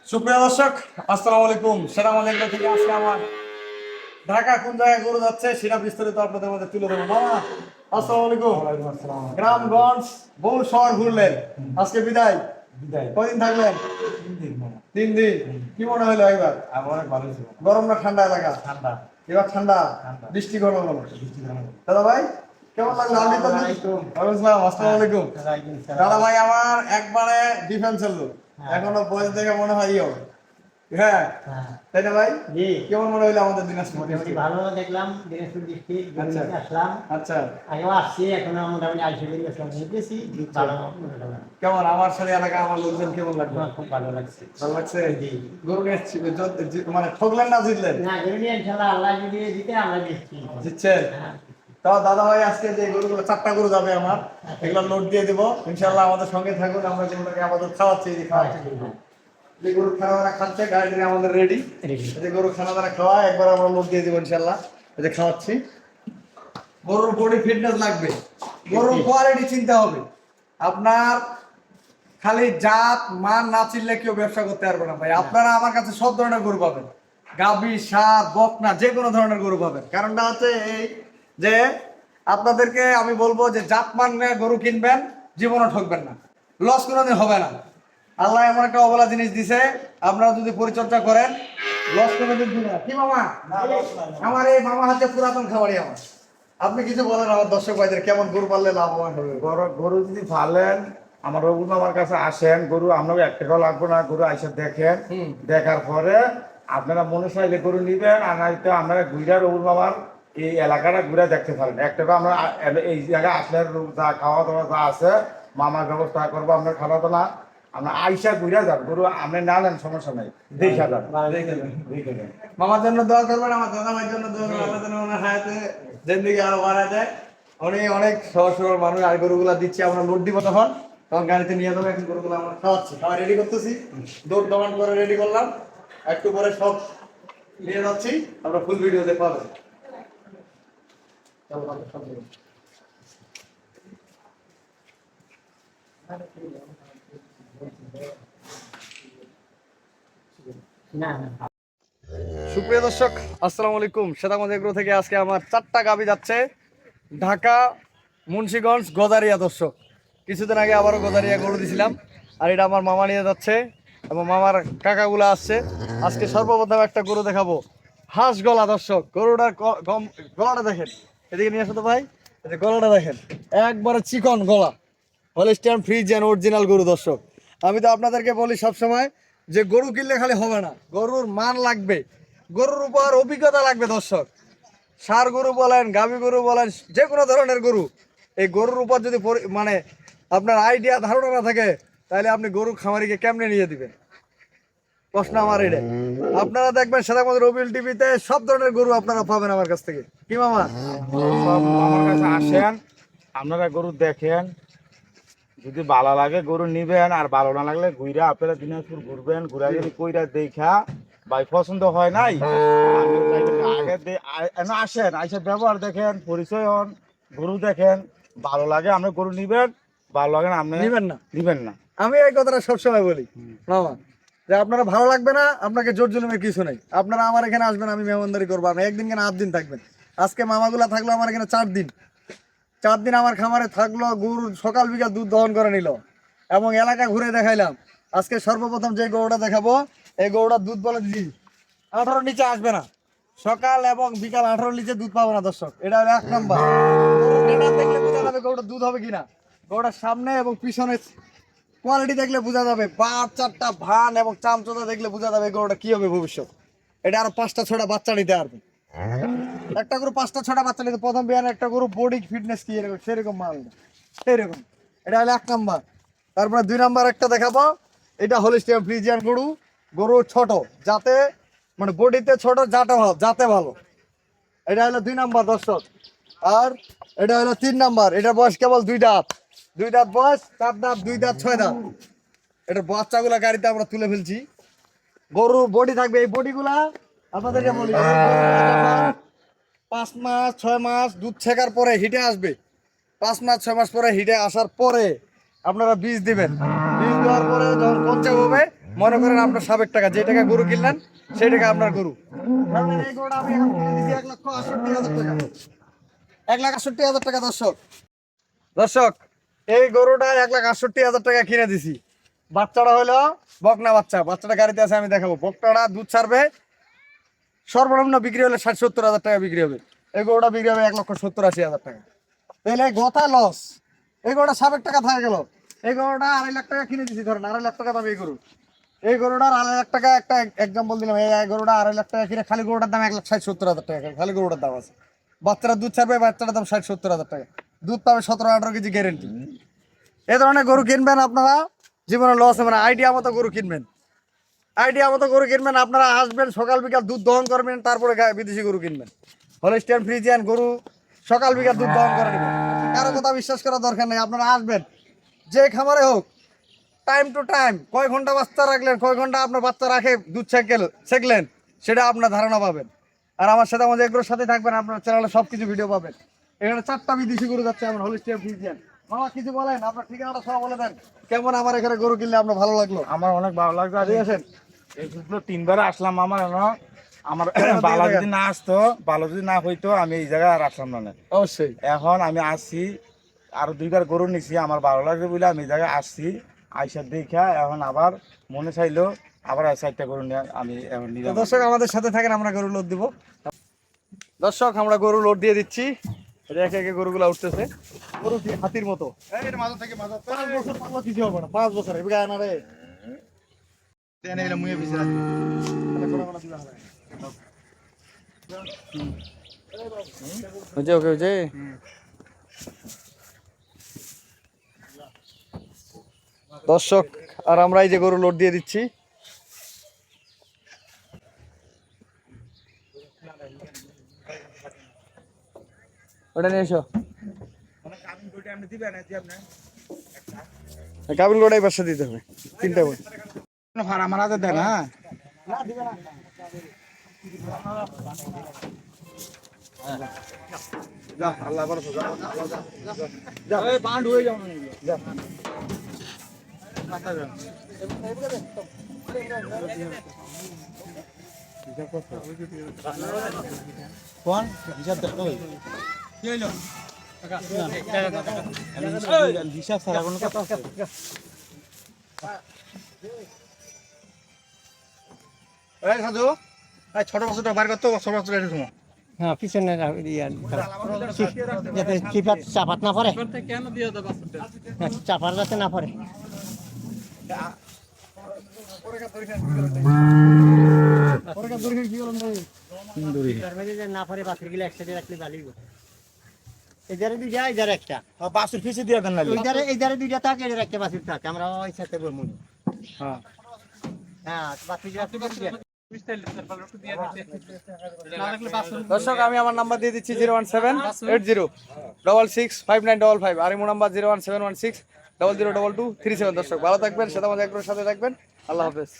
সুপ্রিয় দর্শক, আসসালামু আলাইকুম। সেরামা থেকে আজকে আমার ঢাকা কোন জায়গায় গরু যাচ্ছে সেটা বিস্তারিত আপনাদের মধ্যে তুলে দেবো। মামা আসসালামু আলাইকুম। গ্রামগঞ্জ বহু শহর ঘুরলেন, আজকে বিদায়। কয়দিন থাকলেন? 3 দিন। কি মনে হলো এবার? অনেক ভালো ছিল। গরম না ঠান্ডা এলাকা? ঠান্ডা। এবার ঠান্ডা, বৃষ্টি গরম হলো। দাদা ভাই কেমন লাগলো? আমি তো আসসালামু আলাইকুম। দাদা ভাই আমার একবারে ডিফেন্সের লোক, এখনো বয়স দেখে মনে হয় ইয়ং। হ্যাঁ তাই না ভাই? জি, কেমন মনে হইলো আমাদের দিনাজপুর? মোটামুটি ভালো দেখলাম। দিনাজপুর ডিস্ট্রিক্ট আচ্ছা। আসলাম, আচ্ছা, আগেও আসছি, এখন মোটামুটি 80 দিন গেছিলাম, দেখেছি ভালো মনে হলো। কেমন আমার সাথে এলাকা আমার লোকজন কেমন লাগলো? আমার খুব ভালো লাগছে। ভালো লাগছে? জি। গরু নিয়ে মানে ঠকলেন না জিতলেন? না, যদি ইনশাআল্লাহ আল্লাহ যদি দিতে আমরা জিতছি। জিতছেন? হ্যাঁ। তাও দাদা ভাই আজকে যে গরুগুলো 4টা গরু যাবে আমার, এগুলো লোড দিয়ে দিব ইনশাআল্লাহ। আমাদের সঙ্গে থাকুন, আমরা গরুটাকে আপাতত খাওয়াচ্ছি। যে গরু খানা দানা খাচ্ছে গাড়ি আমাদের রেডি। যে গরু খানা দানা খাওয়া একবার আমরা লোড দিয়ে দিব ইনশাআল্লাহ। এই যে খাওয়াচ্ছি। গরুর বডি ফিটনেস লাগবে, গরুর কোয়ালিটি চিনতে হবে। আপনার খালি জাত মান না চিনলে কেউ ব্যবসা করতে পারবে না ভাই। আপনারা আমার কাছে সব ধরনের গরু পাবেন, গাভী, ষাঁড়, বকনা, যে কোনো ধরনের গরু পাবেন। কারণটা হচ্ছে এই যে আপনাদেরকে আমি বলবো যে জাত মান নিয়ে গরু কিনবেন, জীবনও ঠকবেন না, লস কোনোদিন হবে না। আল্লাহ এমন একটা অবলা জিনিস দিছে, আপনারা যদি পরিচর্যা করেন লস কোনোদিন দিবে না। কি মামা? আমার এই মামা হাতে পুরাতন খাবারই আমার। আপনি কিছু বলেন আমার দর্শক ভাইদের, কেমন গরু পাললে লাভবান হবে? গরু যদি ফালেন, আমার রঘুন আমার কাছে আসেন, গরু আপনাকে 1 টাকাও লাগবে না। গরু আইসা দেখেন, দেখার পরে আপনারা মনে চাইলে গরু নিবেন, আর নয়তো আপনারা ঘুরা রঘুন মামার এই এলাকাটা ঘুরে দেখতে পারেন। 1 টাকা আমরা এই জায়গায় আসলে যা খাওয়া দাওয়া যা আছে মামার ব্যবস্থা করবো। আপনার খাওয়া দাওয়া আমরা আইসা ঘুরে যান, গরু আপনি না নেন সমস্যা নাই, দেখা যান। দেখে যান। মামার জন্য দোয়া করবেন, আমার দাদা ভাইয়ের জন্য দোয়া করবেন, আল্লাহ যেন ওনার হায়াতে জিন্দেগি আরো বাড়ায় দেয়। উনি অনেক সহজ সরল মানুষ। আর গরুগুলা দিচ্ছি, আমরা লোড দিব তখন তখন গাড়িতে নিয়ে যাবো। এখন গরুগুলো আমরা খাওয়াচ্ছি, খাওয়া রেডি করতেছি, দৌড় দমান করে রেডি করলাম। একটু পরে সব নিয়ে যাচ্ছি, আমরা ফুল ভিডিওতে পাবেন। চলো বাবা, সব দেবো। না না, সুপ্রিয় দর্শক, আসসালামু আলাইকুম। সেতামত এগ্রো থেকে আজকে আমার 4টা গাভী যাচ্ছে ঢাকা, মুন্সিগঞ্জ, গজারিয়া। দর্শক কিছুদিন আগে আবারও গজারিয়া গরু দিয়েছিলাম, আর এটা আমার মামা নিয়ে যাচ্ছে এবং মামার কাকাগুলো আসছে। আজকে সর্বপ্রথম একটা গরু দেখাবো, হাঁস গলা। দর্শক গরুটার গলাটা দেখেন, এদিকে নিয়ে আসো তো ভাই। এই যে গলাটা দেখেন, একবারে চিকন গলা, হলিস্টিয়ান ফ্রিজিয়ান অরিজিনাল গরু। দর্শক আমি তো আপনাদেরকে বলি সবসময় যে গরু কিনলে খালি হবে না, গরুর মান লাগবে, গরুর উপর অভিজ্ঞতা লাগবে। দর্শক ষাঁড় গরু বলেন, গাভী গরু বলেন, যে কোনো ধরনের গরু, এই গরুর উপর যদি মানে আপনার আইডিয়া ধারণা না থাকে, তাহলে আপনি গরু খামারিকে কেমনে নিয়ে দিবেন? প্রশ্ন আমার এটা। আপনারা দেখবেন সেটার রবিল টিভিতে সব ধরনের গরু আপনারা পাবেন আমার কাছ থেকে। কি মামা? সব আমার কাছে আসেন, আপনারা গরু দেখেন, যদি ভালো লাগে গরু নিবেন, আর ভালো না লাগলে ঘুরা আপনারা দিনাজপুর ঘুরবেন, ঘুরাঘুরি কইরা দেখা ভাই পছন্দ হয় নাই আগে আসেন, আইসা ব্যবহার দেখেন, পরিচয় হন, গরু দেখেন, ভালো লাগে আপনি গরু নিবেন, ভালো লাগে না আপনি নিবেন না। আমি এই কথাটা সবসময় বলি মামা, যে আপনারা ভালো লাগবে না, আপনাকে জোর জুলুমের কিছু নেই। আপনারা আমার এখানে আসবেন, আমি মেহমানদারি করবো। আপনি একদিন কেন 8 দিন থাকবেন? আজকে মামাগুলা থাকলো আমার এখানে 4 দিন। 4 দিন আমার খামারে থাকলো, গরু সকাল বিকাল দুধ দহন করে নিল এবং এলাকা ঘুরে দেখাইলাম। আজকে সর্বপ্রথম যে গরুটা দেখাবো, এই গরুটার দুধ বলে দিদি 18 নিচে আসবে না। সকাল এবং বিকাল 18 নিচে দুধ পাবো না। দর্শক এটা হলো 1 নাম্বার। দেখলে বোঝা যাবে গরুটা দুধ হবে কিনা। গরুটার সামনে এবং পিছনে কোয়ালিটি দেখলে বোঝা যাবে, 4টা ভান এবং চামচোদা দেখলে বোঝা যাবে গরুটা কি হবে ভবিষ্যৎ। এটা আরো 5টা 6টা বাচ্চা নিতে পারবে। একটা গরু 5টা 6টা বাচ্চা নিতে, প্রথম বিয়ানে একটা গরু বডি ফিটনেস কি এরকম সেরকম মাল সেরকম। এটা হলো 1 নাম্বার। তারপরে 2 নাম্বার একটা দেখাবো, এটা হলিস্টিয়ান ফ্রিজিয়ান গরু। গরু ছোট, যাতে মানে বডিতে ছোট, যাতে ভালো। এটা হলো 2 নাম্বার। দর্শক আর এটা হলো 3 নাম্বার। এটার বয়স কেবল 2 দাঁত। 2 দাঁত বয়স, 4 দাঁত, 2 দাঁত, 6 দাঁত। এটার বাচ্চাগুলা গাড়িতে আমরা তুলে ফেলছি। গরুর বডি থাকবে, এই বডিগুলা আপনাদেরকে বলি 5 মাস 6 মাস দুধ ছেকার পরে হিটে আসবে। 5 মাস 6 মাস পরে হিটে আসার পরে আপনারা বীজ দিবেন। বীজ দেওয়ার পরে যখন পঞ্চাশ হবে মনে করেন আপনার সাবেক টাকা, যে টাকা গরু কিনলেন সেই টাকা আপনার গরু। ধরেন এই গরুটা আমি এখন কিনে দিছি 1,68,000 টাকা, 1,68,000 টাকা। দর্শক এই গরুটা 1,68,000 টাকা কিনে দিছি। বাচ্চাটা হলো বকনা বাচ্চা, বাচ্চাটা গাড়িতে আছে, আমি দেখাবো। বকনাটা দুধ ছাড়বে, সর্বনিম্ন বিক্রি হলে 60-70 হাজার টাকা বিক্রি হবে। এই গরুটা বিক্রি হবে 1,70,000-80,000 টাকা। তাহলে গথা লস। এই গরুটা সাবেক টাকা থাকে গেল। এই গরুটা 2.5 লাখ টাকা কিনে দিছি, ধরেন 2.5 লাখ টাকা দাম এই গরু। এই গরুটার 2.5 লাখ টাকা একটা এক্সাম্পল দিলাম। এই গরুটা 2.5 লাখ টাকা কিনে খালি গরুটার দাম 1,60-70,000 টাকা, খালি গরুটার দাম আছে। বাচ্চারা দুধ ছাড়বে, বাচ্চাটার দাম 60-70 হাজার টাকা, দুধ পাবে 17-18 কেজি গ্যারেন্টি। এই ধরনের গরু কিনবেন আপনারা, জীবনে লস হবে না। আইডিয়া মতো গরু কিনবেন, আইডিয়া মতো গরু কিনবেন। আপনারা আসবেন, সকাল বিকাল দুধ দহন করবেন, তারপরে বিদেশি গরু কিনবেন। হলস্টিয়ান ফ্রিজিয়ান গরু সকাল বিকাল দুধ দহন করে নেবেন। কারো কথা বিশ্বাস করার দরকার নেই। আপনারা আসবেন, যে খামারে হোক, টাইম টু টাইম কয় ঘন্টা বাচ্চা রাখলেন, কয় ঘন্টা আপনার বাচ্চা রাখে দুধ ছেঁকলেন, সেটা আপনার ধারণা পাবেন। আর আমার সাথে আমাদের এগুলোর সাথে থাকবেন, আপনার চ্যানেলে সব কিছু ভিডিও পাবেন। এখানে 4টা বিদেশি গরু যাচ্ছে আমার হলস্টিয়ান ফ্রিজিয়ান। মামা কিছু বলেন, আপনার ঠিকানাটা সব বলে দেন। কেমন আমার এখানে গরু কিনলে আপনার ভালো লাগলো? আমার অনেক ভালো লাগছে। ঠিক আছে, এই 3বার আসলাম। আমার ভালো যদি না আসতো, ভালো যদি না হইতো, আমি এই জায়গায় আর আসলাম না। অবশ্যই। এখন আমি আসছি, আরো 2বার গরু নিছি, আমার ভালো লাগছে বলে আমি এই জায়গায় আসছি। আইসা দেখা এখন আবার মনে চাইলো আবার 4টা গরু নিয়ে আমি এখন তো নিলাম। দর্শক আমাদের সাথে থাকেন, আমরা গরু লোড দিব। দর্শক আমরা গরু লোড দিয়ে দিচ্ছি, একে একে গরুগুলা উঠতেছে। গরু কি হাতির মতো। 5 বছর পারলে কিছু হবে না, 5 বছর এবার আনা রে। ওকে দর্শক, আর আমরা এই যে গরু লোড দিয়ে দিচ্ছি। ওটা নিয়ে এসো। কাবিল গোটাই বাসা দিতে হবে, 3টা বই। ভাড়া মারাতে দেন। হ্যাঁ আল্লাহ কোন হিসাব দেখো হিসাব ছাড়া কোনো কথা আছে? সাধু ছোট বছরটা বার করতো, ছোট বছর এটা সময়। হ্যাঁ পিছনে যাতে চিপাত চাপাত না পড়ে, চাপার যাতে না পড়ে। না পড়ে বাছুর গিলা একসাথে রাখলে ভালোই। এদারে দুইটা, এদারে একটা। বাসুর ফিসে দিয়ে দেন না। এইদারে দুইটা থাকে, এদারে একটা বাছুর থাকে। আমরা ওই সাথে বলবো। হ্যাঁ হ্যাঁ বাছুর দর্শক আমি আমার নাম্বার দিয়ে দিচ্ছি 01780665955, আর ইমো নাম্বার 01716002237। দর্শক ভালো থাকবেন, সাথে আমাদের একবার সাথে থাকবেন। আল্লাহ হাফেজ।